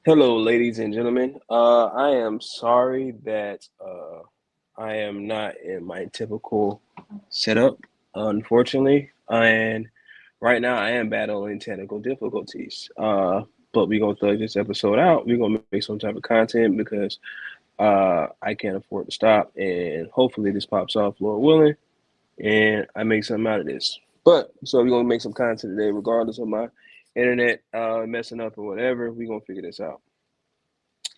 Hello, ladies and gentlemen. I am sorry that I am not in my typical setup, unfortunately. And right now, I am battling technical difficulties. But we're gonna thug this episode out. We're gonna make some type of content because I can't afford to stop. And hopefully, this pops off, Lord willing, and I make something out of this. But so we're gonna make some content today, regardless of my internet messing up or whatever. We're gonna figure this out.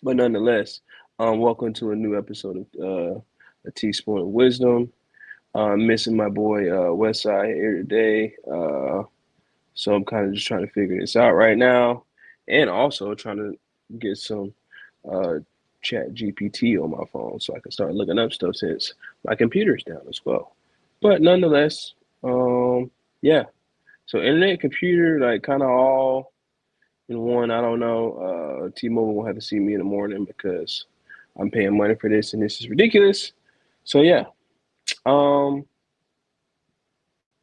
But nonetheless, welcome to a new episode of A Teaspoon of Wisdom. I'm missing my boy Westside here today. So I'm kind of just trying to figure this out right now. And also trying to get some uh, chat GPT on my phone so I can start looking up stuff since my computer's down as well. But nonetheless, yeah. So internet, computer, like kind of all in one. I don't know. T-Mobile will have to see me in the morning because I'm paying money for this and this is ridiculous. So yeah, um,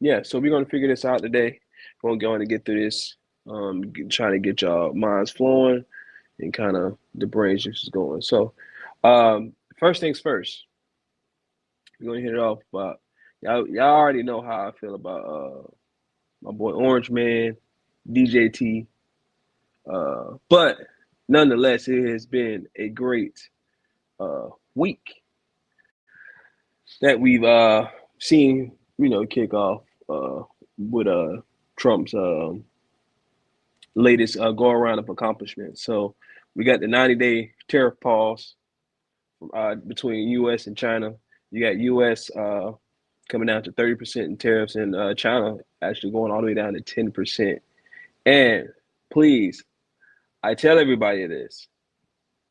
yeah. So we're gonna figure this out today. We're going to get through this. Trying to get y'all minds flowing and kind of the brain juices going. So, first things first, we're gonna hit it off. But y'all already know how I feel about my boy Orange Man, DJT. But nonetheless, it has been a great week that we've seen, kick off with Trump's latest go around of accomplishments. So we got the 90-day tariff pause between U.S. and China. You got U.S. Coming down to 30% in tariffs, and China actually going all the way down to 10%. And please, I tell everybody this: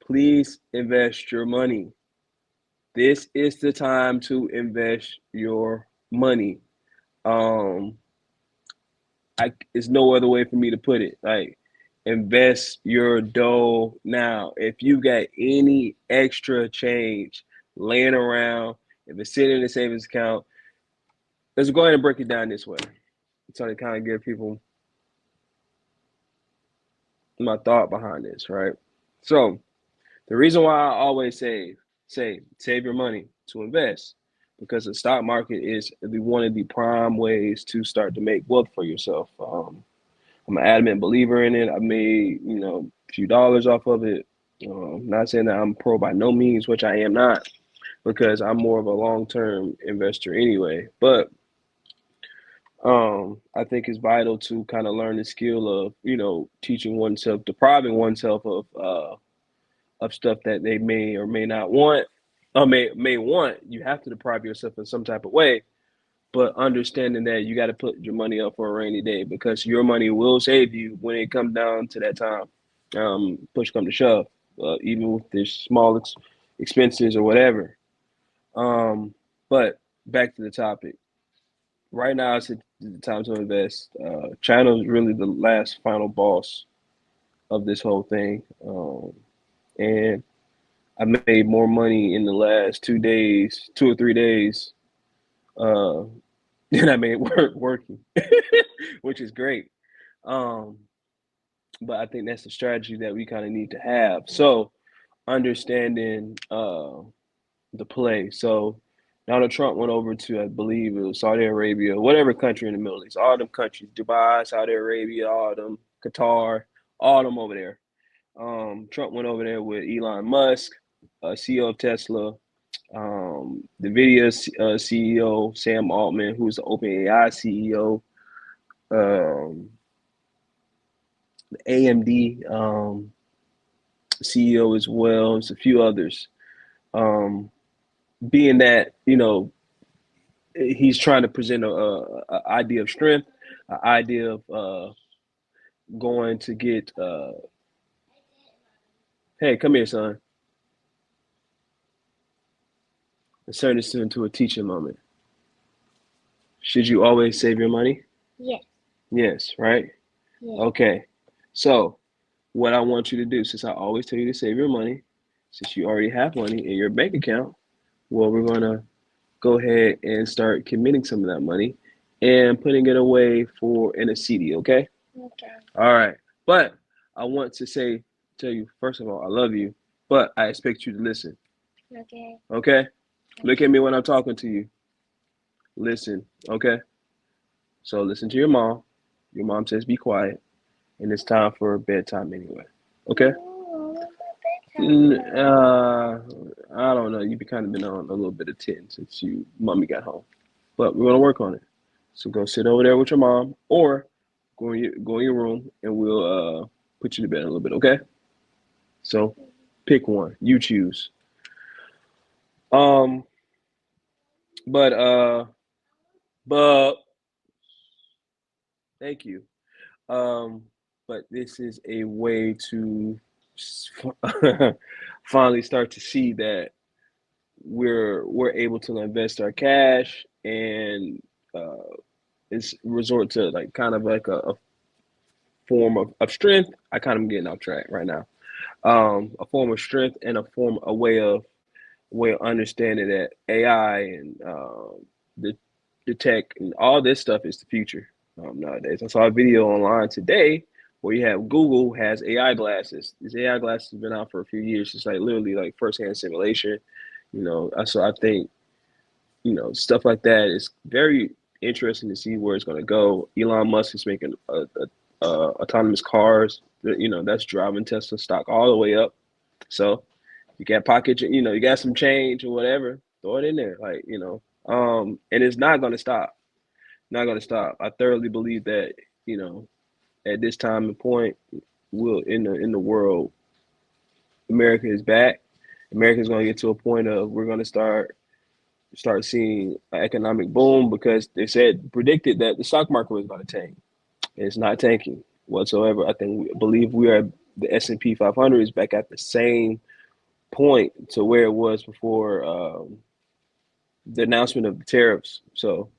please invest your money. This is the time to invest your money. Um, it's no other way for me to put it. Like, invest your dough now. If you got any extra change laying around, if it's sitting in a savings account, let's go ahead and break it down this way. So to kind of give people my thought behind this, right? So the reason why I always save your money to invest, because the stock market is one of the prime ways to start to make wealth for yourself. I'm an adamant believer in it. I made, a few dollars off of it. Not saying that I'm pro by no means, which I am not, because I'm more of a long-term investor anyway. But I think it's vital to kind of learn the skill of, teaching oneself, depriving oneself of stuff that they may or may not want, or may want. You have to deprive yourself in some type of way, but understanding that you got to put your money up for a rainy day, because your money will save you when it comes down to that time. Push come to shove, even with the smallest expenses or whatever. But back to the topic. Right now, it's the time to invest. China is really the last final boss of this whole thing, and I made more money in the last 2 days, 2 or 3 days, uh, than I made working, which is great. Um, but I think that's the strategy that we kind of need to have. So understanding the play. So Donald Trump went over to, I believe it was Saudi Arabia, whatever country in the Middle East, all them countries, Dubai, Saudi Arabia, all them, Qatar, all them over there. Trump went over there with Elon Musk, CEO of Tesla, the Nvidia CEO Sam Altman, who's the OpenAI CEO, um, the AMD CEO as well. There's a few others. Um, Being that he's trying to present a idea of strength, an idea of going to get. Hey, come here, son. Let's turn this into a teaching moment. Should you always save your money? Yes. Yes, right? Yes. Okay. So, what I want you to do, since I always tell you to save your money, since you already have money in your bank account, well, we're going to go ahead and start committing some of that money and putting it away for in a CD, okay? Okay. All right. But I want to say tell you, first of all, I love you, but I expect you to listen. Okay. Okay? Look at Okay. me when I'm talking to you. Listen. Okay? So listen to your mom. Your mom says be quiet, and it's time for bedtime anyway. Okay? No, my bedtime. I don't know. You've kind of been on a little bit of 10 since mommy got home, but we're gonna work on it. So go sit over there with your mom, or go in your room, and we'll put you to bed in a little bit. Okay? So pick one. You choose. Um, but but thank you. Um, but this is a way to finally start to see that we're able to invest our cash and uh, it's resort to like kind of like a form of strength. I kind of getting off track right now. A form of strength and a way of understanding that AI and the the tech and all this stuff is the future nowadays. I saw a video online today where you have Google has AI glasses. These AI glasses have been out for a few years. It's like literally like firsthand simulation. So I think stuff like that is very interesting to see where it's going to go. Elon Musk is making autonomous cars. That's driving Tesla stock all the way up. So you got you got some change or whatever, throw it in there, and it's not going to stop. Not going to stop. I thoroughly believe that you know at this time and point, will in the world, America is back. America is going to get to a point of we're going to start seeing an economic boom because they said predicted that the stock market was going to tank. It's not tanking whatsoever. Believe we are the S&P 500 is back at the same point to where it was before the announcement of the tariffs. So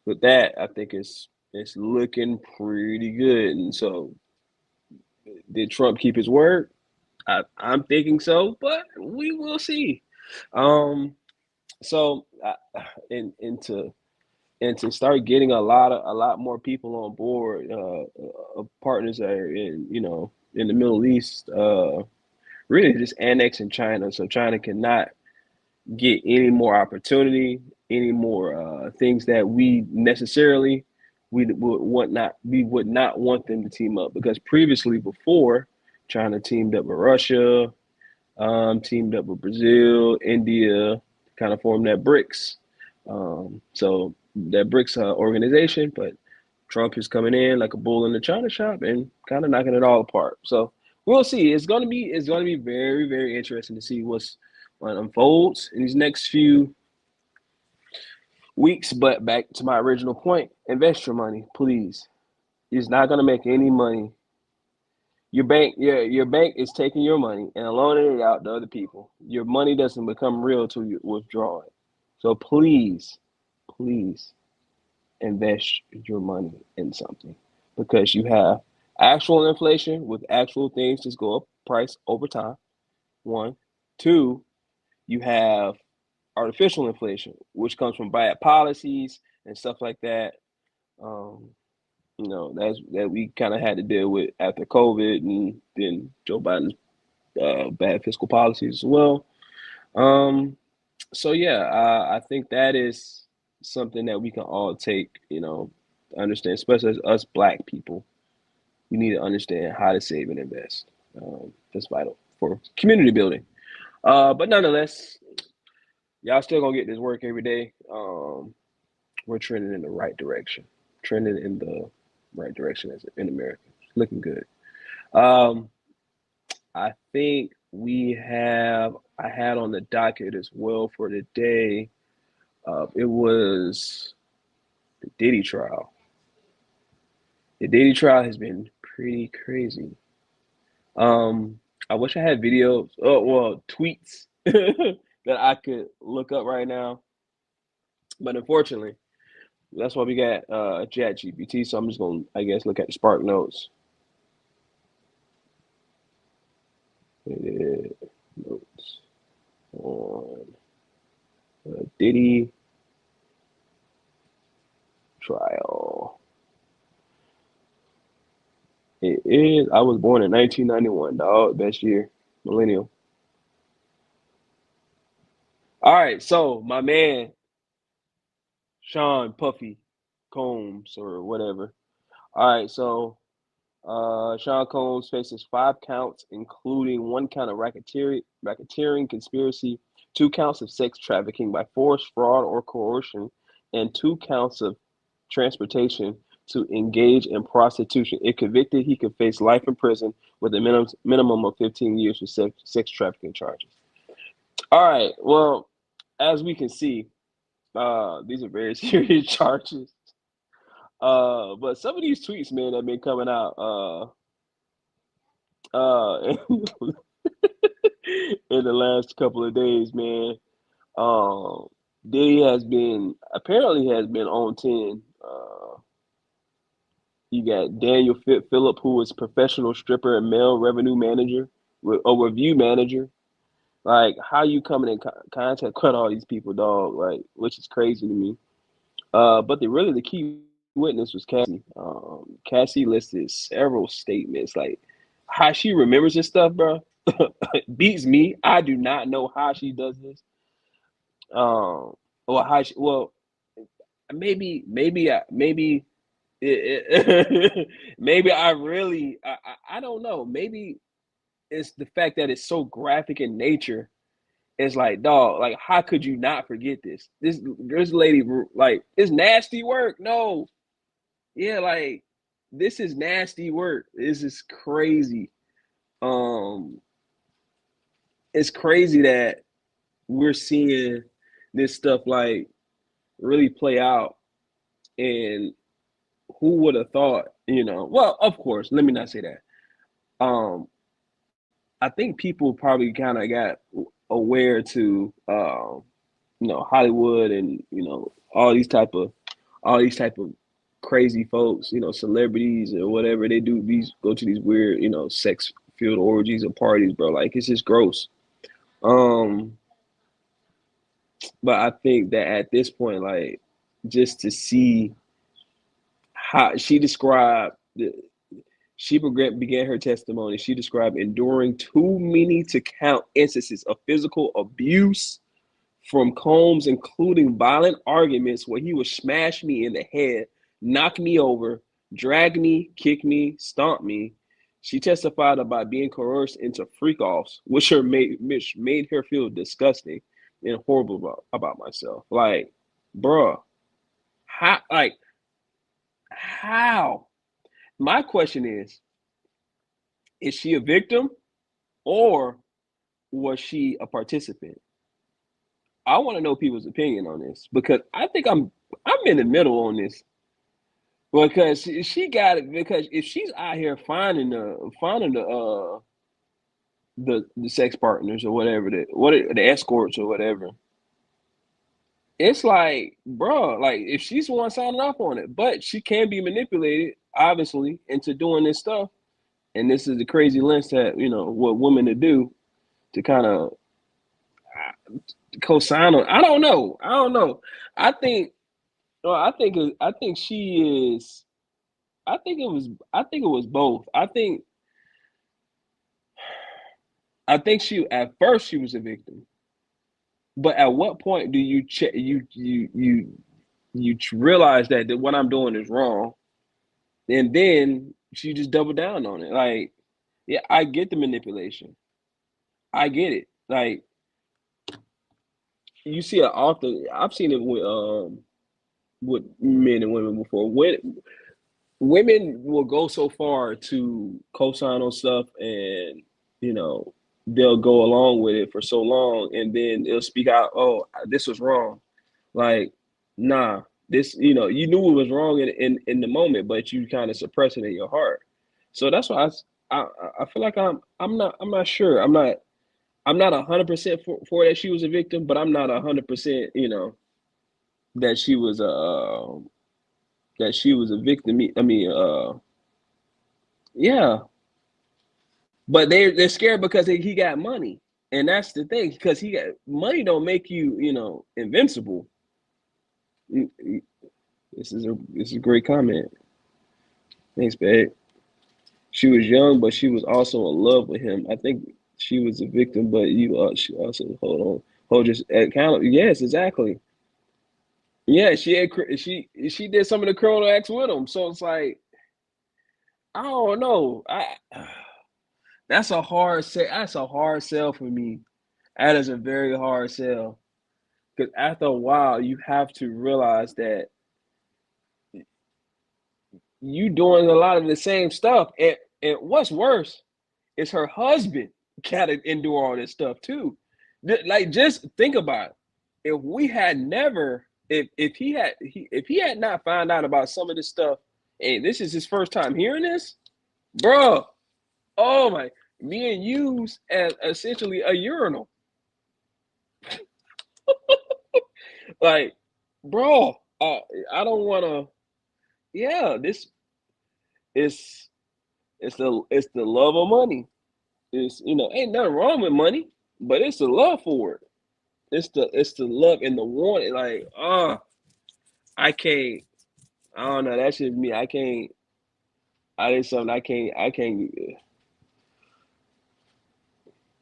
with that, I think it's looking pretty good. And so did Trump keep his word? I'm thinking so, but we will see. Um, so and to start getting a lot more people on board, partners that are in the Middle East, really just annexing China, so China cannot get any more opportunity, any more things that we would not want them to team up because previously before China teamed up with Russia, teamed up with Brazil, India, kind of formed that BRICS. So that BRICS organization, but Trump is coming in like a bull in the china shop and kind of knocking it all apart. So we'll see. It's gonna be very very interesting to see what unfolds in these next few weeks. But back to my original point: invest your money, please. It's not gonna make any money. Your bank is taking your money and loaning it out to other people. Your money doesn't become real till you withdraw it. So please, please invest your money in something because you have actual inflation with actual things just go up price over time. One, two, you have artificial inflation, which comes from bad policies and stuff like that. Um, that we kind of had to deal with after COVID, and then Joe Biden's bad fiscal policies as well. Um, so yeah, I think that is something that we can all take, understand, especially as us Black people. We need to understand how to save and invest. That's vital for community building. But nonetheless, y'all still gonna get this work every day. We're trending in the right direction. Trending in the right direction as in America. Looking good. Um, I think I had on the docket as well for today. It was the Diddy trial. The Diddy trial has been pretty crazy. Um, I wish I had videos, oh well, tweets that I could look up right now, but unfortunately, that's why we got Chat GPT. So I'm just gonna, I guess, look at the Spark Notes. Notes on Diddy trial. It is. I was born in 1991, dog. Best year, millennial. All right, so my man Sean Puffy Combs or whatever. All right, so Sean Combs faces 5 counts, including 1 count of racketeering conspiracy, 2 counts of sex trafficking by force, fraud, or coercion, and 2 counts of transportation to engage in prostitution. If convicted, he could face life in prison with a minimum of 15 years for sex trafficking charges. All right. Well, as we can see, these are very serious charges. But some of these tweets, man, have been coming out. In the last couple of days, man. Um, Diddy has been apparently has been on 10. You got Daniel Phillip, who is professional stripper and male revenue manager, or review manager. Like, how you coming in contact with all these people, dog? Like, which is crazy to me. But the key witness was Cassie. Cassie listed several statements, like how she remembers this stuff, bro. Beats me. I do not know how she does this. Or how she. Well, maybe maybe I don't know. Maybe it's the fact that it's so graphic in nature. It's like, dog, like how could you not forget this? This lady, like, it's nasty work. No, yeah, like this is nasty work. This is crazy. Um, it's crazy that we're seeing this stuff like really play out, and who would have thought, well, of course, let me not say that. I think people probably kind of got aware to Hollywood, and all these type of crazy folks, celebrities or whatever. They do these go to these weird, sex filled orgies or parties, bro. Like, it's just gross. Um, but I think that at this point, like, just to see how she began her testimony. She described enduring too many to count instances of physical abuse from Combs, including violent arguments where he would smash me in the head, knock me over, drag me, kick me, stomp me. She testified about being coerced into freak offs, which made her feel disgusting and horrible about myself. Like, bruh, like, how? My question is she a victim, or was she a participant? I want to know people's opinion on this, because I think I'm in the middle on this, because she got it. Because if she's out here finding the sex partners or whatever, the escorts or whatever, it's like, bro, like, if she's the one signing off on it, but she can be manipulated, obviously, into doing this stuff. And this is the crazy lengths that, what women to do to kind of co-sign on. I don't know. I don't know. I think. No, I think she is. I think it was. I think it was both. I think she, at first, she was a victim, but at what point do you check? You realize that what I'm doing is wrong, and then she just doubled down on it. Like, yeah, I get the manipulation. I get it. Like, you see it often. I've seen it with men and women before. When women will go so far to co-sign on stuff, and you know they'll go along with it for so long, and then they'll speak out, oh, this was wrong. Like, nah, this, you knew it was wrong in the moment, but you kind of suppress it in your heart. So that's why I feel like I'm not sure. I'm not 100% for that she was a victim, but I'm not 100%, that she was a victim. I mean, yeah, but they're scared because he got money, and that's the thing. Because he got money, don't make you, invincible. This is a great comment. Thanks, babe. She was young, but she was also in love with him. I think she was a victim, but she also hold just account. Yes, exactly. Yeah, she did some of the criminal acts with him. So it's like I don't know. I that's a hard sell. That's a hard sell for me. That is a very hard sell because after a while, you have to realize that you doing a lot of the same stuff. And what's worse is her husband gotta endure all this stuff too. Like just think about it. If we had never if he had not found out about some of this stuff, and this is his first time hearing this, bro. Oh my, me and use as essentially a urinal. Like, bro, I don't wanna yeah, this is it's the love of money. It's ain't nothing wrong with money, but it's the love for it. It's the love and the want. Like, I can't. I don't know. That's just me. I can't. I did something. I can't.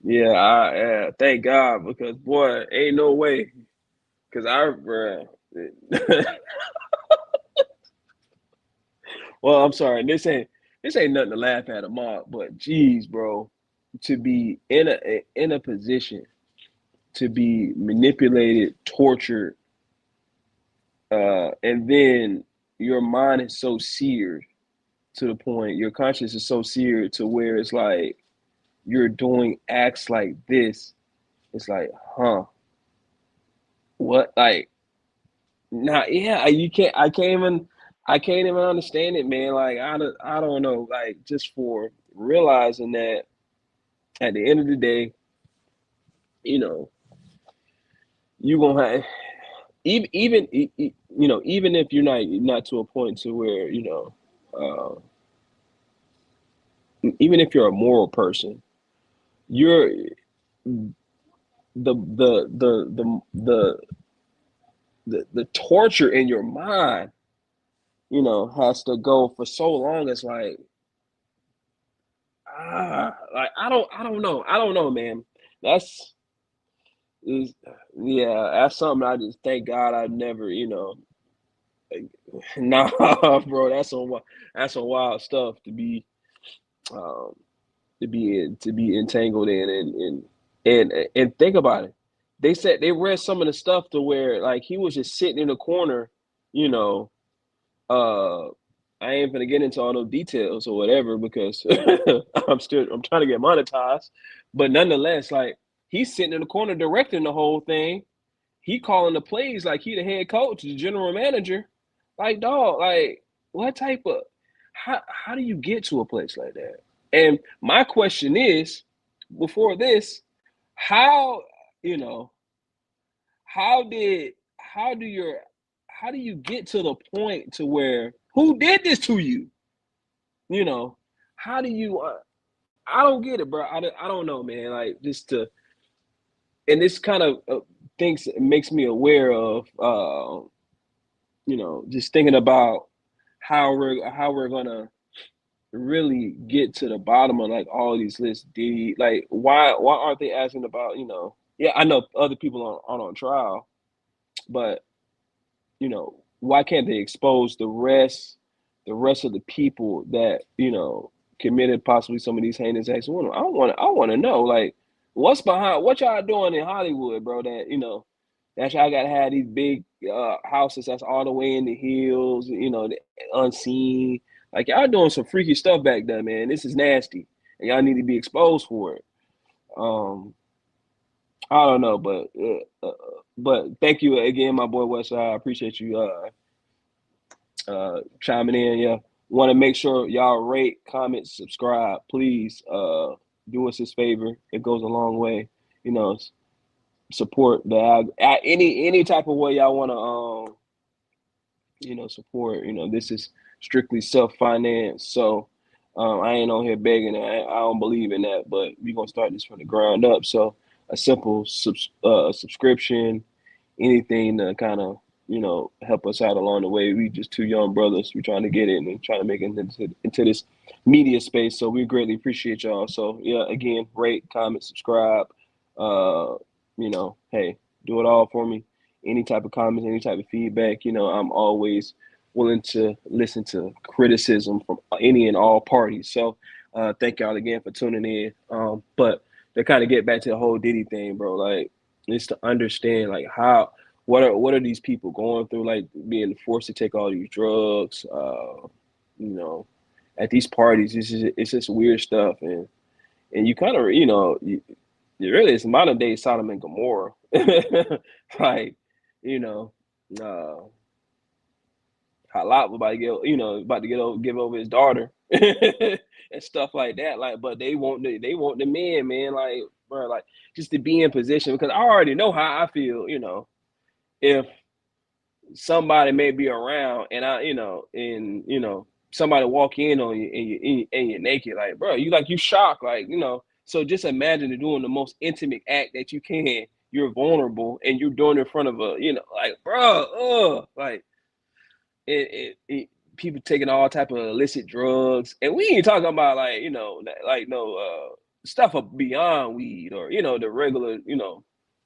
Yeah. Thank God because boy, ain't no way. Cause bruh. Well, I'm sorry. This ain't nothing to laugh at, Ahmad. But geez, bro, to be in a position to be manipulated, tortured, and then your mind is so seared to the point, your conscience is so seared to where it's like you're doing acts like this. It's like, huh, what? Like, not yeah. I can't even understand it, man. Like, I don't know. Like, just for realizing that at the end of the day, you know, you gonna have even if you're not to a point to where even if you're a moral person, you're the the torture in your mind, has to go for so long. It's like I don't know, man. That's is yeah, that's something I just thank God I never, like, nah, bro. That's some wild stuff um to be entangled in and think about it. They said they read some of the stuff to where like he was just sitting in the corner, you know, uh I ain't gonna get into all those details or whatever because I'm trying to get monetized. But nonetheless, like he's sitting in the corner directing the whole thing. He calling the plays like he the head coach, the general manager. Like dog, like what type of how do you get to a place like that? And my question is, before this, how you know how did how do you get to the point to where who did this to you? You know, how do you? I don't get it, bro. I don't know, man. Like just to and this kind of things makes me aware of just thinking about how we're gonna really get to the bottom of like all these lists. Like why aren't they asking about Yeah, I know other people aren't on trial, but why can't they expose the rest of the people that committed possibly some of these heinous acts? I want to know like what's behind what y'all doing in Hollywood, bro. That y'all got to have these big houses that's all the way in the hills, unseen. Like y'all doing some freaky stuff back there, man. This is nasty, and y'all need to be exposed for it. Um, I don't know, but thank you again, my boy Westside. I appreciate you chiming in. Yeah, want to make sure y'all rate, comment, subscribe. Please do us this favor. It goes a long way. You know, support any type of way y'all want to support. This is strictly self finance, so I ain't on here begging. I don't believe in that, but we're gonna start this from the ground up. So a simple subscription, anything to kind of help us out along the way. We just two young brothers. We trying to get in and trying to make it into this media space. So we greatly appreciate y'all. So yeah, again, rate, comment, subscribe. Uh, hey, do it all for me. Any type of comments, any type of feedback, I'm always willing to listen to criticism from any and all parties. So thank y'all again for tuning in. But to kind of get back to the whole Diddy thing, bro, like it's to understand like how what are these people going through, like being forced to take all these drugs, you know, at these parties. It's just weird stuff, and you kind of really it's modern day Sodom and Gomorrah, like you know, uh, Halak about to give over his daughter and stuff like that. Like, but they want the men, man. Like, bro, like just to be in position because I already know how I feel. If somebody may be around and somebody walk in on you and you're naked, like, bro, you shocked, so just imagine doing the most intimate act that you can. You're vulnerable and you're doing it in front of like, bro, like people taking all type of illicit drugs, and we ain't talking about like like no stuff beyond weed or the regular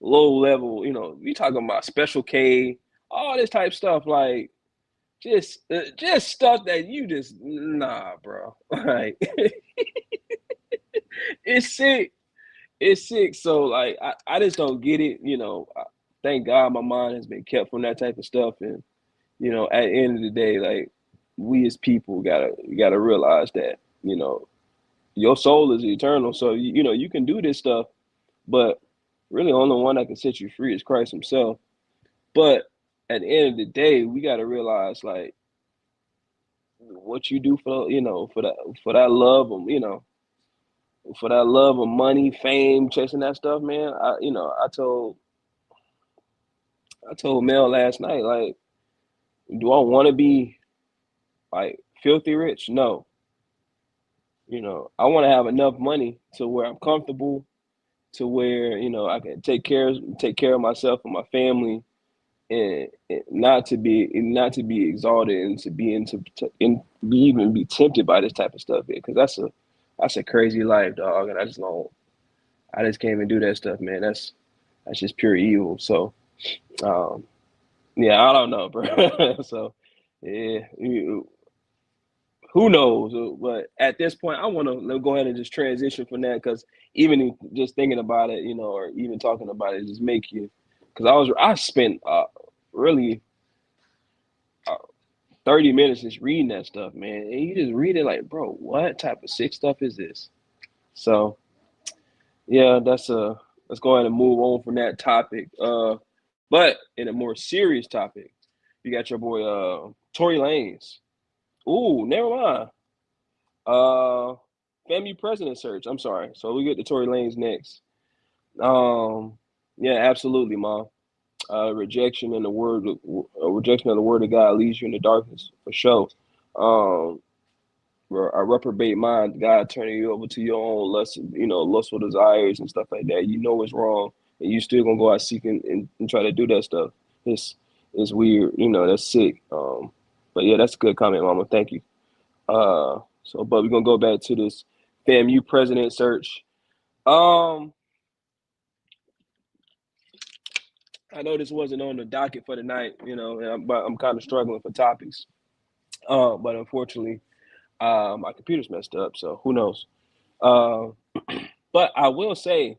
low level. We talking about Special K, all this type stuff, like just stuff that you just nah, bro. Like it's sick. It's sick. So like I just don't get it. Thank God my mind has been kept from that type of stuff, and at the end of the day, like we as people gotta realize that your soul is eternal. So you can do this stuff, but really only one that can set you free is Christ Himself. But at the end of the day, we gotta realize like what you do for that love of money, fame, chasing that stuff, man. I told Mel last night, like, do I want to be like filthy rich? No. I want to have enough money to where I'm comfortable, to where I can take care of myself and my family, and not to be exalted and to be even be tempted by this type of stuff, because that's a crazy life, dog, and I just can't even do that stuff, man. That's just pure evil. So um, yeah, I don't know, bro. So yeah, who knows? But at this point, I want to go ahead and just transition from that, because even just thinking about it, or even talking about it, just make you. Because I spent really uh, 30 minutes just reading that stuff, man, and you just read it like, bro, what type of sick stuff is this? So yeah, let's go ahead and move on from that topic. But in a more serious topic, you got your boy Tory Lanez. Ooh, never mind. Uh, FAMU president search. I'm sorry. So we get to Tory Lanez next. Um, yeah, absolutely, mom. Rejection of the word of God leads you in the darkness for sure. Um, a reprobate mind, God turning you over to your own lustful desires and stuff like that. You know it's wrong, and you still gonna go out seeking and try to do that stuff. It's it's weird. That's sick. But yeah, that's a good comment, Mama. Thank you. But we're gonna go back to this FAMU president search. Um, I know this wasn't on the docket for tonight, but I'm kind of struggling for topics. But unfortunately, my computer's messed up, so who knows? Uh, but I will say,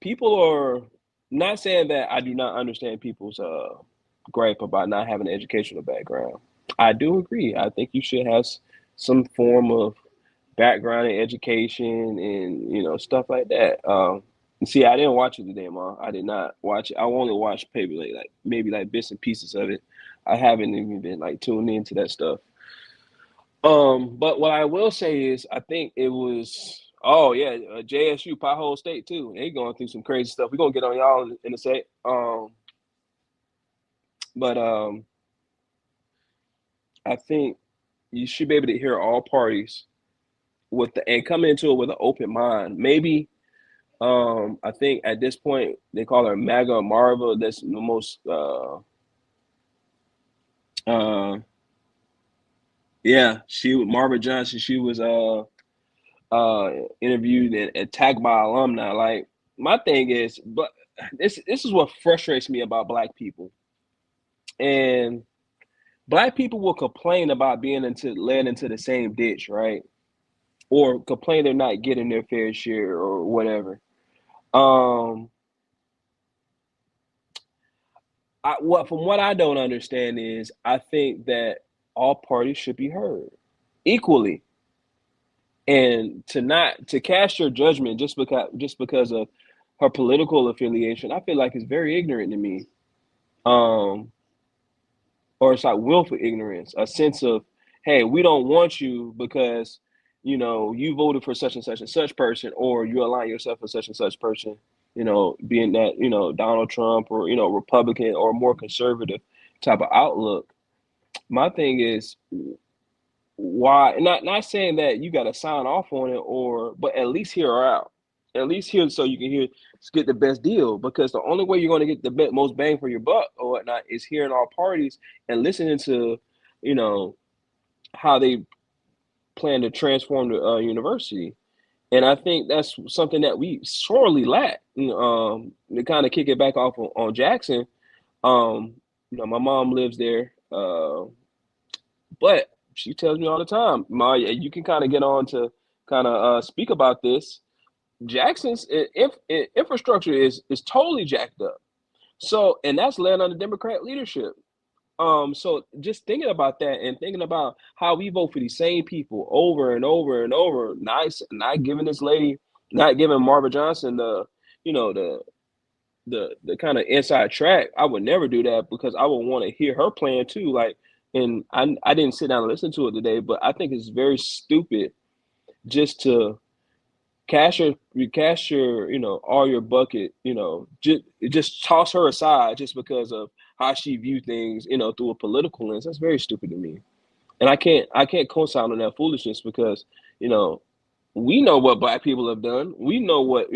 people are not saying that I do not understand people's gripe about not having an educational background. I do agree. I think you should have some form of background in education and stuff like that. See, I didn't watch it today, Mom. I did not watch it. I only watched maybe like bits and pieces of it. I haven't even been like tuned into that stuff. But what I will say is, I think it was. Oh yeah, JSU, Pothole State too. They going through some crazy stuff. We're gonna get on y'all in a sec. But I think you should be able to hear all parties and come into it with an open mind. Maybe I think at this point they call her MAGA Marva. That's the most uh Yeah, she Margaret Johnson. She was interviewed and attacked by alumni. Like my thing is, but this is what frustrates me about black people. And black people will complain about being into led into the same ditch, right? Or complain they're not getting their fair share or whatever. Um, what from what I don't understand is I think that all parties should be heard equally, and to cast your judgment just because of her political affiliation, I feel like it's very ignorant to me. Um, or it's like willful ignorance, a sense of, hey, we don't want you because you voted for such and such person, or you align yourself with such and such person. Being that Donald Trump or Republican or more conservative type of outlook. My thing is why not saying that you got to sign off on it, or but at least hear her out, at least hear so you can get the best deal, because the only way you're going to get the most bang for your buck or whatnot is hearing all parties and listening to you know how they plan to transform the university. And I think that's something that we sorely lack. To kind of kick it back off on Jackson. um my mom lives there, but she tells me all the time, Ma, you can kind of get on to kind of speak about this. Jackson's infrastructure is totally jacked up. So, and that's led under Democrat leadership. So just thinking about that and thinking about how we vote for these same people over and over and over, not giving this lady, not giving Marva Johnson you know, the the kind of inside track. I would never do that because I would want to hear her plan too. Like, and I didn't sit down and listen to it today, but I think it's very stupid just to cash your all your bucket, just toss her aside just because of how she view things, through a political lens. That's very stupid to me. And I can't co-sign on that foolishness because, you know, we know what black people have done. We know what,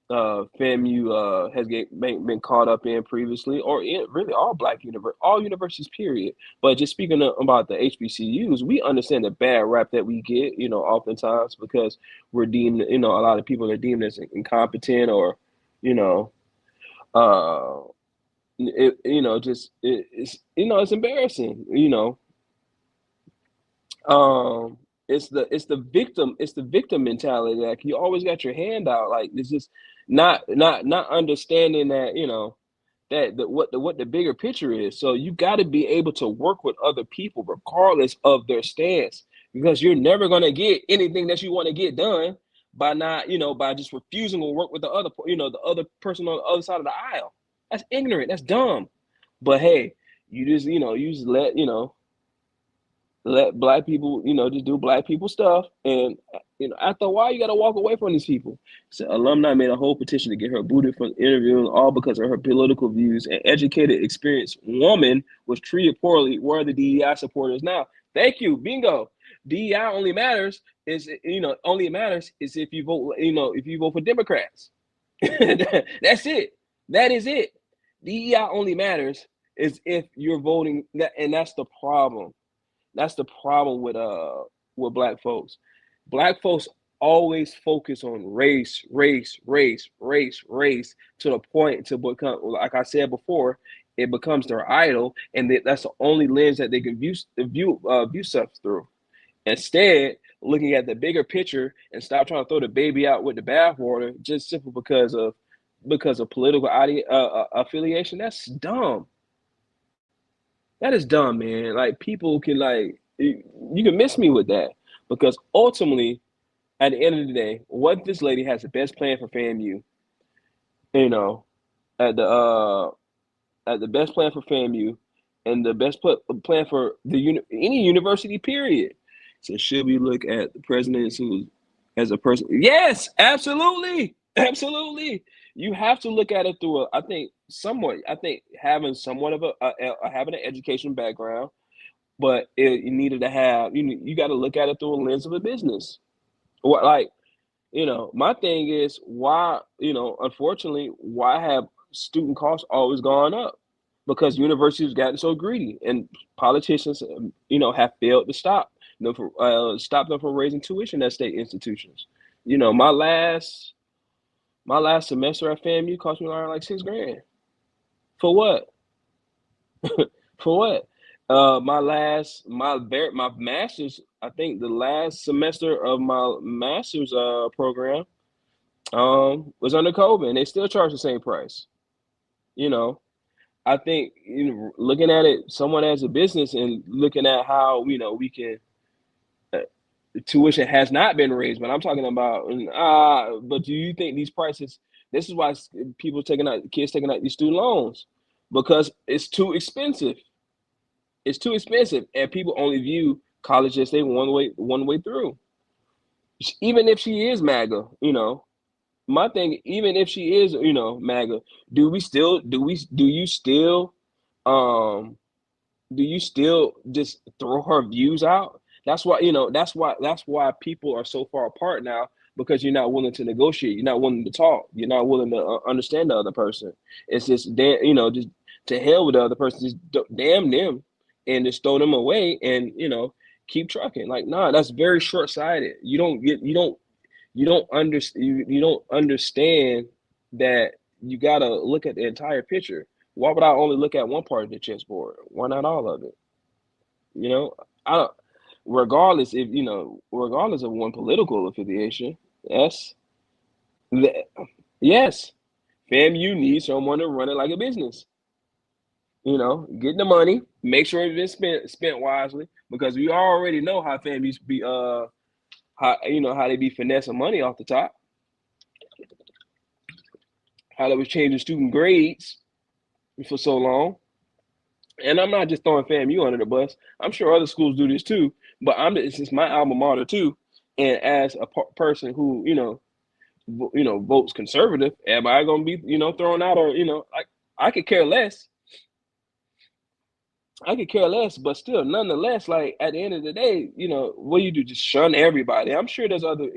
FAMU has been caught up in previously, or in really all universities, period. But just speaking about the HBCUs, we understand the bad rap that we get, oftentimes because we're deemed, a lot of people are deemed as incompetent or, you know, uh, it's embarrassing, um it's the victim mentality. Like, you always got your hand out. Like, it's just not understanding that what the bigger picture is. So you got to be able to work with other people regardless of their stance, because you're never going to get anything that you want to get done by not by just refusing to work with the other person on the other side of the aisle. That's ignorant, that's dumb. But hey, you just let black people, just do black people stuff. And, after a while, you got to walk away from these people. So, alumni made a whole petition to get her booted from interviewing, all because of her political views. An educated, experienced woman was treated poorly. Where are the DEI supporters now? Thank you. Bingo. DEI only matters is if you vote for Democrats. That's it. That is it. DEI only matters is if you're voting that, and that's the problem. That's the problem with black folks. Black folks always focus on race, race, race, race, race, to the point to become, like I said before, it becomes their idol, and that's the only lens that they can view stuff through. Instead, looking at the bigger picture and stop trying to throw the baby out with the bathwater just simply because of political affiliation. That's dumb. That is dumb, man. Like, people can, like, you can miss me with that, because ultimately, at the end of the day, what this lady has the best plan for FAMU, you know, at the best plan for FAMU, and the best plan for any university, period. So should we look at the president who, as a person? Yes, absolutely, absolutely. You have to look at it through I think somewhat. I think having somewhat of having an education background, but you needed to have you got to look at it through a lens of a business. What, like, my thing is, why, unfortunately, why have student costs always gone up? because universities have gotten so greedy and politicians, have failed to stop them from raising tuition at state institutions. My last semester at FAMU cost me around like 6 grand. For what? For what? My master's. I think the last semester of my master's program was under COVID, and they still charge the same price. You know, I think looking at it, someone as a business and looking at how we can. Uh, Tuition has not been raised, but I'm talking about. But do you think these prices? This is why people taking out kids taking out these student loans because it's too expensive. It's too expensive, and people only view college as they one way through. Even if she is MAGA, my thing. Even if she is, MAGA, um do you still just throw her views out? That's why people are so far apart now because you're not willing to negotiate, you're not willing to talk, you're not willing to understand the other person. It's just just to hell with the other person, just damn them and just throw them away and keep trucking. Like, nah, that's very short-sighted. You don't understand that you gotta look at the entire picture. Why would I only look at one part of the chessboard? Why not all of it? You know, I don't. Regardless of one political affiliation, yes, the, yes, FAMU needs someone to run it like a business. Get the money, make sure it's spent wisely, because we already know how FAMUs be how they be finessing money off the top, how they was changing student grades for so long. And I'm not just throwing FAMU under the bus. I'm sure other schools do this too. But it's just my alma mater too. And as a person who votes conservative, am I going to be thrown out? Or I could care less. I could care less, but still, nonetheless, like at the end of the day, what do you do? Just shun everybody. I'm sure there's other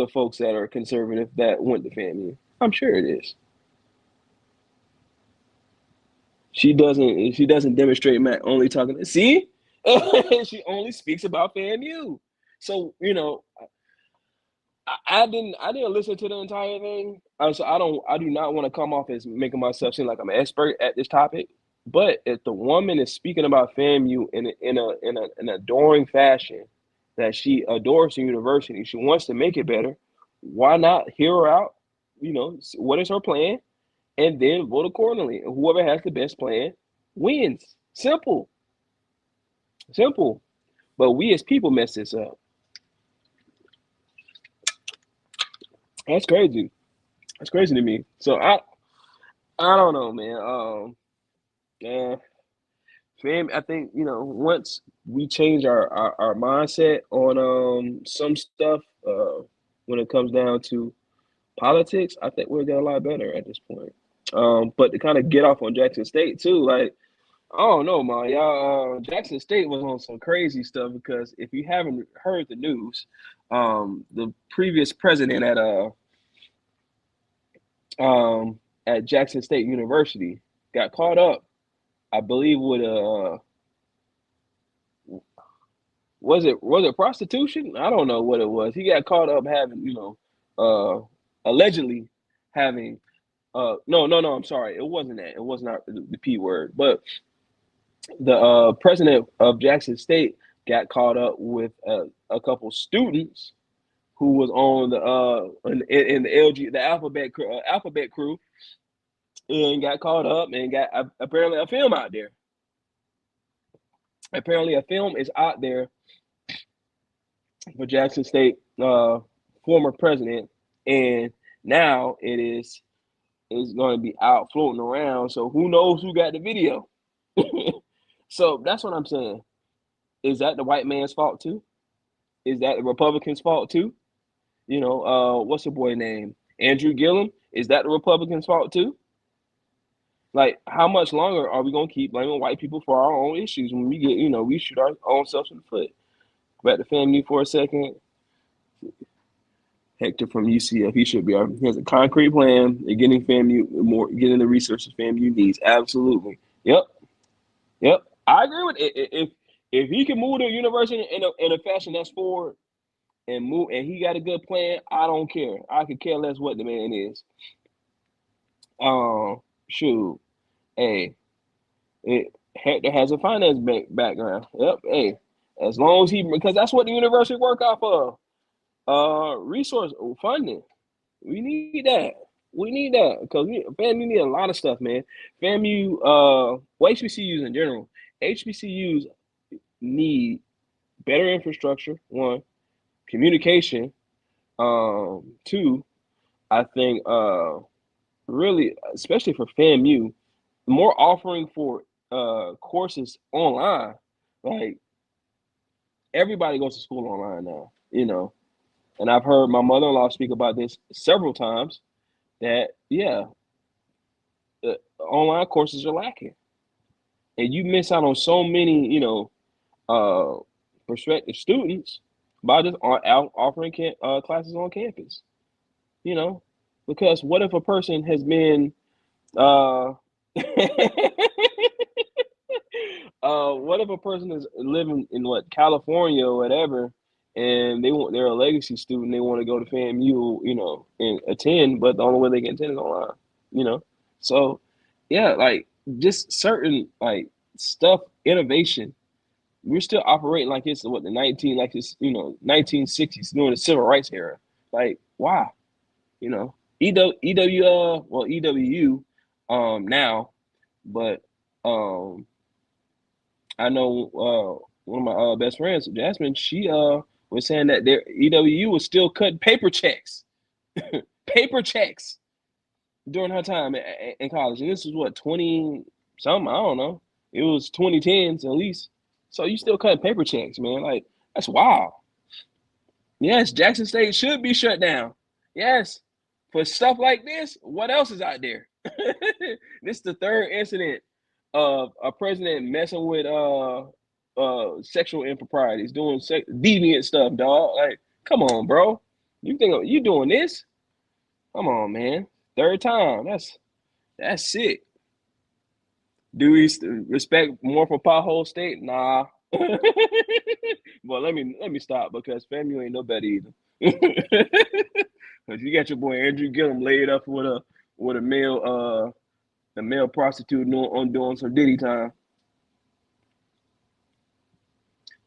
folks that are conservative that went to FAMU. I'm sure it is. She doesn't demonstrate Matt only talking. See, she only speaks about FAMU. So I didn't listen to the entire thing. So I do not want to come off as making myself seem like I'm an expert at this topic. But if the woman is speaking about FAMU in an adoring fashion, that she adores the university, she wants to make it better. Why not hear her out? What is her plan, and then vote accordingly. And whoever has the best plan wins. Simple, simple. But we as people mess this up. That's crazy. That's crazy to me. So I don't know, man. Yeah, fam. I think once we change our mindset on some stuff, when it comes down to politics, I think we'll get a lot better at this point. But to kind of get off on Jackson State too, like, I don't know, man. Y'all, Jackson State was on some crazy stuff because if you haven't heard the news, the previous president at Jackson State University got caught up, I believe, with was it prostitution? I don't know what it was. He got caught up having, allegedly having. No, no, no. I'm sorry. It wasn't that. It was not the P word, but the president of Jackson State got caught up with a couple students who was on in the alphabet crew, and got caught up and got apparently a film out there. Apparently, a film is out there for Jackson State former president, and now is going to be out floating around. So who knows who got the video? So that's what I'm saying. Is that the white man's fault too? Is that the Republicans' fault too? What's the boy name? Andrew Gillum. Is that the Republicans' fault too? Like, how much longer are we gonna keep blaming white people for our own issues when we shoot our own selves in the foot? Back to family for a second. Hector from UCF. He should be. He has a concrete plan and getting getting the resources FAMU needs. Absolutely. Yep. Yep. I agree with it. If he can move the university in a fashion that's forward and move, and he got a good plan, I don't care. I could care less what the man is. Shoot. Hey, Hector has a finance background. Yep. Hey, as long as because that's what the university work off of. Resource funding. We need that. We need that because FAMU need a lot of stuff, man. FAMU, well, HBCUs in general. HBCUs need better infrastructure. One, communication. Two, I think, really, especially for FAMU, more offering for courses online. Like everybody goes to school online now, And I've heard my mother-in-law speak about this several times. That online courses are lacking, and you miss out on so many, uh, prospective students by just offering classes on campus. You know, because what if a person has been uh, what if a person is living in California or whatever, and they're a legacy student, they want to go to FAMU, and attend, but the only way they can attend is online, you know. So, yeah, like just certain like stuff, innovation. We're still operating like it's what the 1960s during the civil rights era. Like, why? EWU now, but I know one of my best friends, Jasmine, she was saying that their EWU was still cutting paper checks during her time in college, and this was what 20 something, I don't know. It was 2010s at least. So you still cutting paper checks, man? Like that's wild. Yes, Jackson State should be shut down. Yes, for stuff like this. What else is out there? This is the third incident of a president messing with sexual improprieties, doing deviant stuff, dog. Like, come on, bro. You think you doing this? Come on, man. Third time. That's sick. Do we respect more for Pothole State? Nah. Well, let me stop because FAMU ain't no better either. Cause you got your boy Andrew Gillum laid up with a male prostitute doing some Diddy time.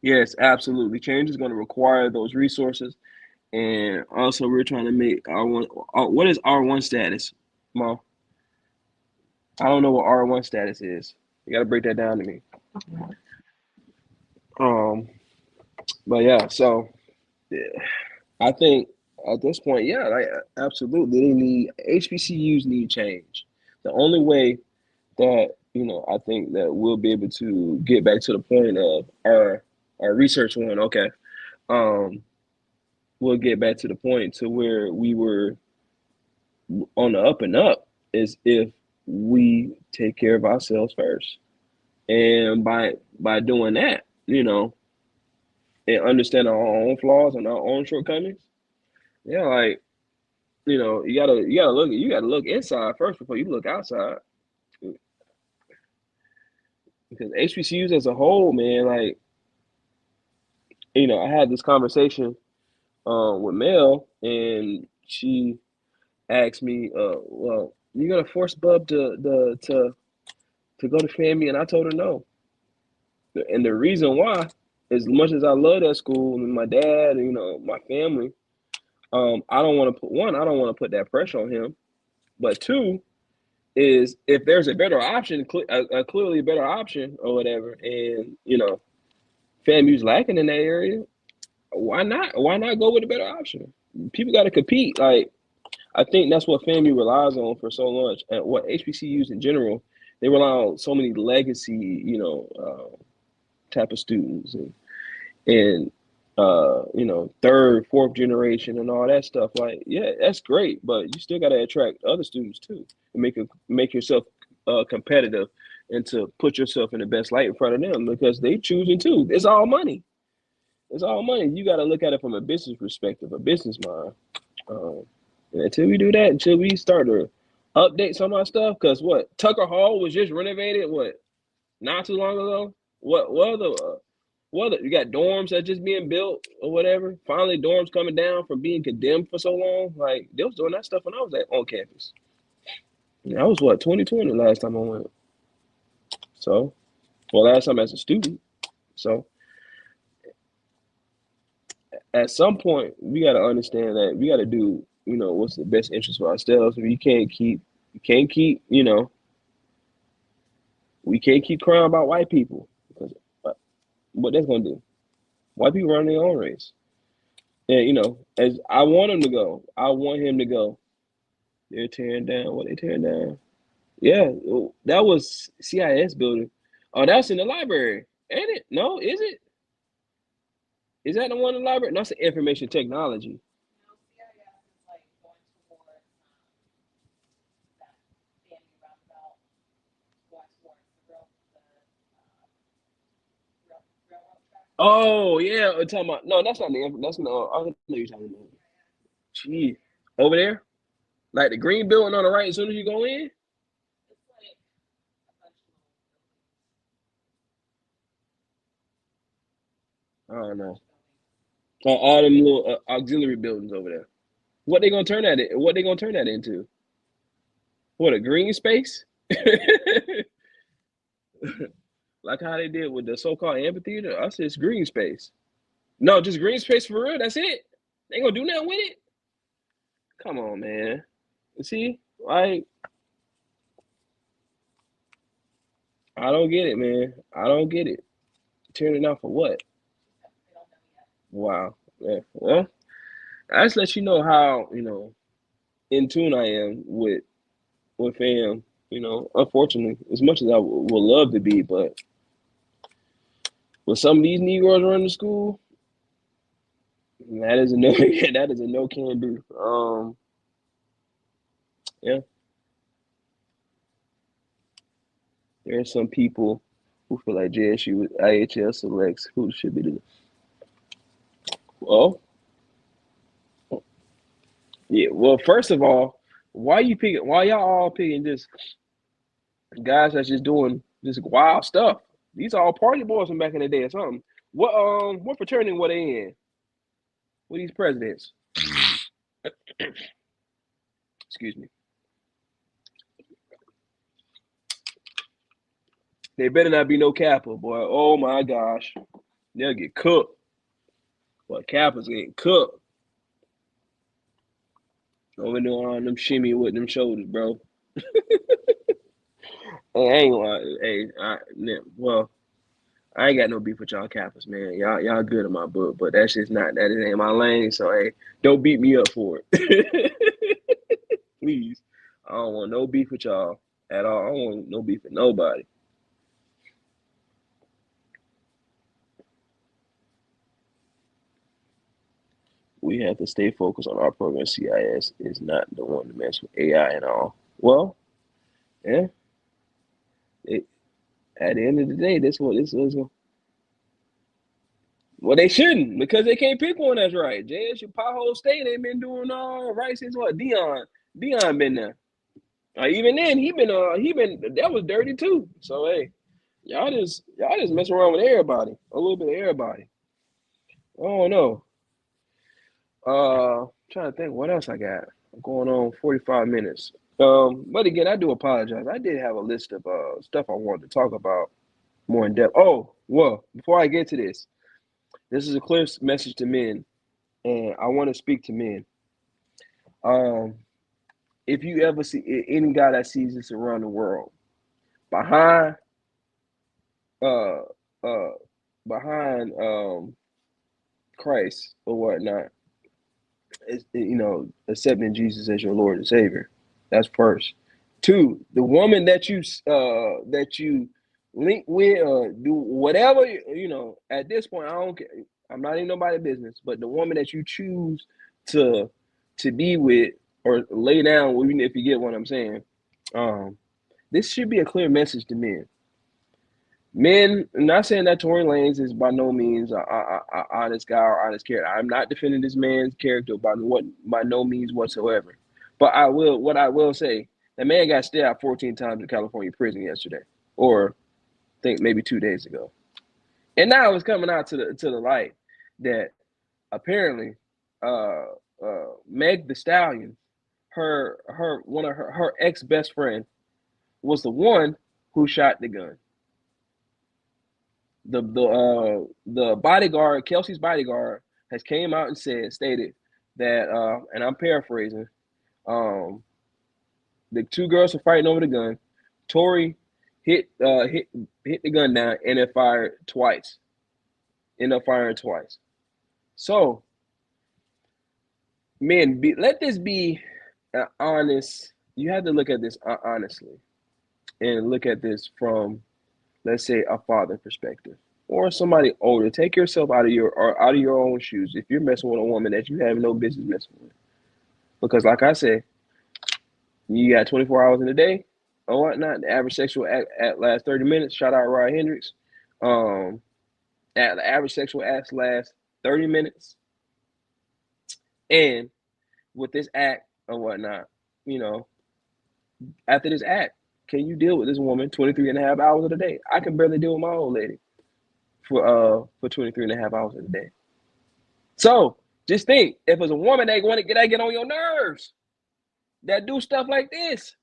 Yes, absolutely. Change is going to require those resources, and also we're trying to make R1. What is R1 status, Mom? I don't know what R1 status is. You got to break that down to me. Um, but yeah, so yeah, I think at this point, yeah, like absolutely, they need HBCUs need change. The only way that I think that we'll be able to get back to the point of our research one. Okay, um, we'll get back to the point to where we were on the up and up is if we take care of ourselves first, and by doing that, and understand our own flaws and our own shortcomings. Yeah, like you gotta look inside first before you look outside. Because HBCUs as a whole, man, like I had this conversation with Mel, and she asked me, "Well, you gonna force Bub to go to FAMU?" And I told her no. And the reason why, as much as I love that school and my dad, and, my family, I don't want to put one. I don't want to put that pressure on him. But two is if there's a better option, a clearly better option or whatever, and FAMU's lacking in that area, why not? Why not go with a better option? People got to compete. Like I think that's what FAMU relies on for so much, and what HBCUs in general, they rely on so many legacy, type of students, and third, fourth generation and all that stuff. Like, yeah, that's great, but you still got to attract other students too, and make yourself competitive, and to put yourself in the best light in front of them because they choosing too. It's all money. It's all money. You got to look at it from a business perspective, a business mind. Um, and until we do that, until we start to update some of our stuff, because what Tucker Hall was just renovated, what not too long ago. You got dorms that just being built or whatever. Finally, dorms coming down from being condemned for so long. Like they was doing that stuff when I was on campus. And that was what 2020 last time I went. So, well, last time as a student. So, at some point, we got to understand that we got to do, what's the best interest for ourselves. You can't keep, we can't keep crying about white people because what that's gonna do. White people run their own race, and as I want him to go, I want him to go. They're tearing down. What they tearing down? Yeah, that was CIS building. Oh, that's in the library, ain't it? No, is it? Is that the one in the library? No, that's the information technology. Oh yeah, I'm talking about no, that's not the that's no. I know you're talking about. Gee, over there, like the green building on the right. As soon as you go in, I don't know. All them little auxiliary buildings over there. What they gonna turn that? What they gonna turn that into? What a green space? Like how they did with the so-called amphitheater. I said it's green space. No, just green space for real. That's it. They ain't gonna do nothing with it. Come on, man. See, like I don't get it, man. I don't get it. Turning it off for what? Wow. Yeah. Well, I just let you know how in tune I am with fam. Unfortunately, as much as I would love to be, but with some of these Negroes running the school, that is a no. That is a no can do. Yeah, there are some people who feel like JSU with IHL selects who should be the. Well, yeah. Well, first of all, why you picking? Why y'all all picking just guys that's just doing just wild stuff? These are all party boys from back in the day or something. What fraternity were they in? With these presidents? Excuse me. They better not be no Kappa, boy. Oh my gosh, they'll get cooked. But Kappa's getting cooked. Over there on them shimmy with them shoulders, bro. Hey, I ain't gonna, hey, well, I ain't got no beef with y'all Kappas, man. Y'all good in my book, but that's just not that it ain't my lane. So hey, don't beat me up for it, please. I don't want no beef with y'all at all. I don't want no beef with nobody. We have to stay focused on our program. CIS is not the one to mess with AI and all. Well, yeah, it, at the end of the day, this what this was. Well, they shouldn't because they can't pick one that's right. JSU Pothole State ain't been doing all right since what? Dion been there. Even then, he been that was dirty too. So hey, y'all just mess around with everybody, a little bit of everybody. I don't know. Trying to think what else I got. I'm going on 45 minutes. But again, I do apologize. I did have a list of stuff I wanted to talk about more in depth. Oh, well, before I get to this is a clear message to men, and I want to speak to men. Um, if you ever see any guy that sees this around the world, behind uh uh behind Christ or whatnot, is accepting Jesus as your Lord and Savior. That's first. Two, the woman that you link with or do whatever At this point, I don't care. I'm not in nobody's business, but the woman that you choose to to be with or lay down with, even if you get what I'm saying, um, this should be a clear message to men. Men, I'm not saying that Tory Lanez is by no means a honest guy or honest character. I'm not defending this man's character by no means whatsoever. But what I will say, the man got stabbed 14 times in California prison yesterday, or I think maybe 2 days ago. And now it's coming out to the light that apparently, uh, Meg the Stallion, her one of her ex best friend was the one who shot the gun. The bodyguard, Kelsey's bodyguard, has came out and stated that, and I'm paraphrasing, um, the two girls were fighting over the gun. Tory hit hit the gun down and it fired twice. Ended up firing twice. So, men, let this be honest. You have to look at this honestly and look at this from, let's say, a father perspective or somebody older. Take yourself out of your own shoes if you're messing with a woman that you have no business messing with. Because, like I said, you got 24 hours in a day or whatnot. The average sexual act lasts 30 minutes. Shout out Ryan Hendricks. The average sexual act lasts 30 minutes. And with this act or whatnot, you know, after this act, can you deal with this woman 23 and a half hours of the day? I can barely deal with my old lady for 23 and a half hours of the day. So just think, if it's a woman that want to get on your nerves, that do stuff like this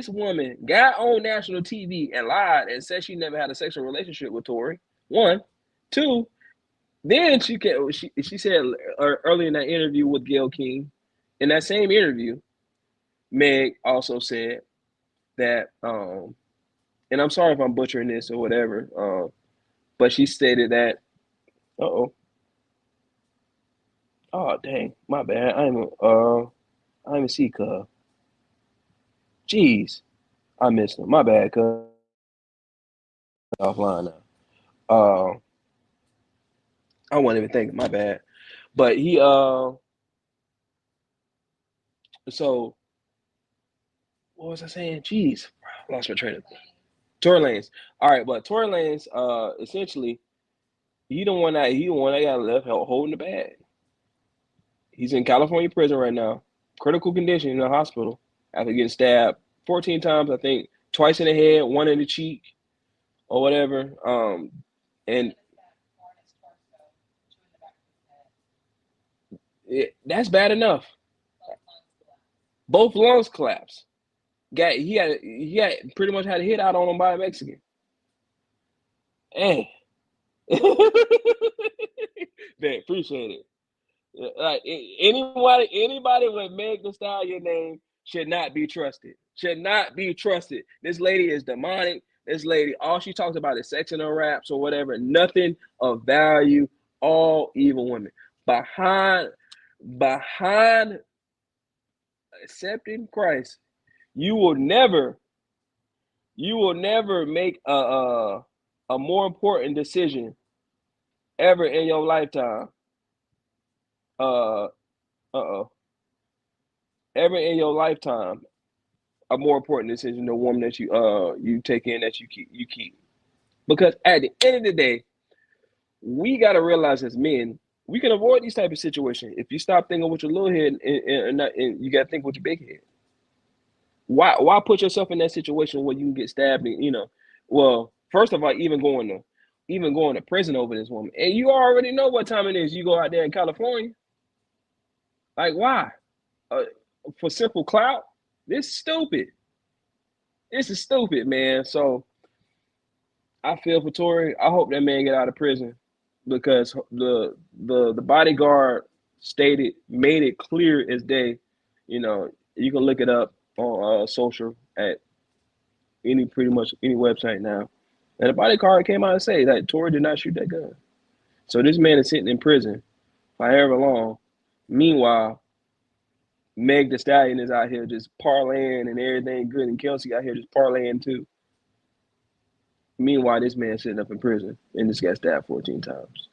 woman got on national TV and lied and said she never had a sexual relationship with Tory. One, two. Then she said earlier in that interview with Gayle King, in that same interview, Meg also said that, and I'm sorry if I'm butchering this or whatever, but she stated that, oh dang, my bad, I even see cuz, jeez, I missed him, my bad, cuz offline now, I wasn't even thinking, my bad, but so what was I saying? Jeez, I lost my train of thought. Tory Lanez. All right, but Tory Lanez, essentially, he the one that got left holding the bag. He's in California prison right now, critical condition in the hospital after getting stabbed 14 times. I think twice in the head, one in the cheek, or whatever. And that's bad enough. Both lungs collapsed. He had pretty much had a hit out on him by a Mexican. Hey, man, appreciate it. Like anybody with Meg the Stallion name should not be trusted. Should not be trusted. This lady is demonic. This lady, all she talks about is sex in her raps or whatever. Nothing of value. All evil women. Behind accepting Christ, you will never make a more important decision ever in your lifetime. Uh oh. Ever in your lifetime, a more important decision, the woman that you take in, that you keep. Because at the end of the day, we gotta realize as men, we can avoid these type of situations if you stop thinking with your little head and you gotta think with your big head. Why put yourself in that situation where you can get stabbed and, well, first of all, even going to prison over this woman. And you already know what time it is. You go out there in California. Like, why? Uh, for simple clout? This is stupid. This is stupid, man. So I feel for Tory. I hope that man get out of prison because the bodyguard made it clear as day. You can look it up on social at pretty much any website now. And the bodyguard came out and say that Tory did not shoot that gun. So this man is sitting in prison for however long. Meanwhile, Meg the Stallion is out here just parlaying and everything good, and Kelsey out here just parlaying too. Meanwhile, this man sitting up in prison and just got stabbed 14 times.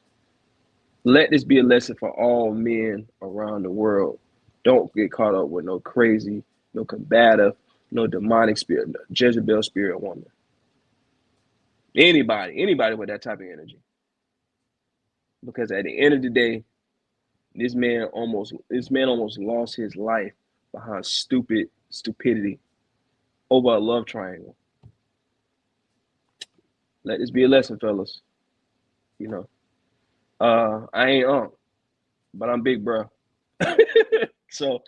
Let this be a lesson for all men around the world. Don't get caught up with no crazy, no combative, no demonic spirit, no Jezebel spirit woman. Anybody with that type of energy. Because at the end of the day, this man almost lost his life behind stupidity over a love triangle. Let this be a lesson, fellas. You know, I ain't but I'm big, bro. So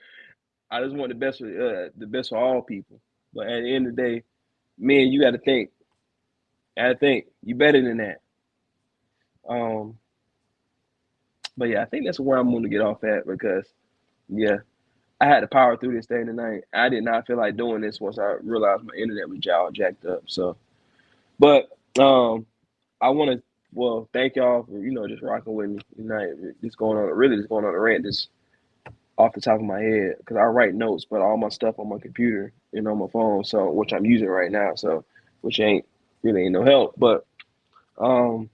I just want the best for all people. But at the end of the day, man, you got to think. I think you better than that. Um, but yeah, I think that's where I'm going to get off at because yeah, I had to power through this thing tonight. I did not feel like doing this once I realized my internet was jacked up. So, but I want to thank y'all for just rocking with me tonight. Just going on a rant, just off the top of my head because I write notes, but all my stuff on my computer and on my phone, so which I'm using right now, so which ain't no help. But um,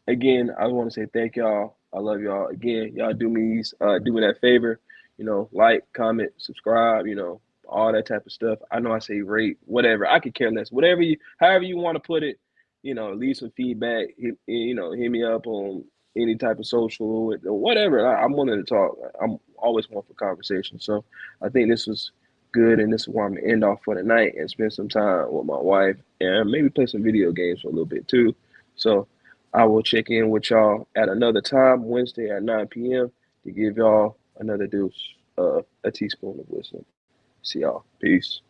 again, I want to say thank y'all. I love y'all. Again, y'all do me that favor. Like, comment, subscribe. All that type of stuff. I know I say rate, whatever. I could care less. However you want to put it. Leave some feedback. Hit me up on any type of social or whatever. I'm willing to talk. I'm always one for conversation. So I think this was good, and this is where I'm gonna end off for the night and spend some time with my wife and maybe play some video games for a little bit too. So I will check in with y'all at another time, Wednesday at 9 p.m. to give y'all another dose of a teaspoon of wisdom. See y'all. Peace.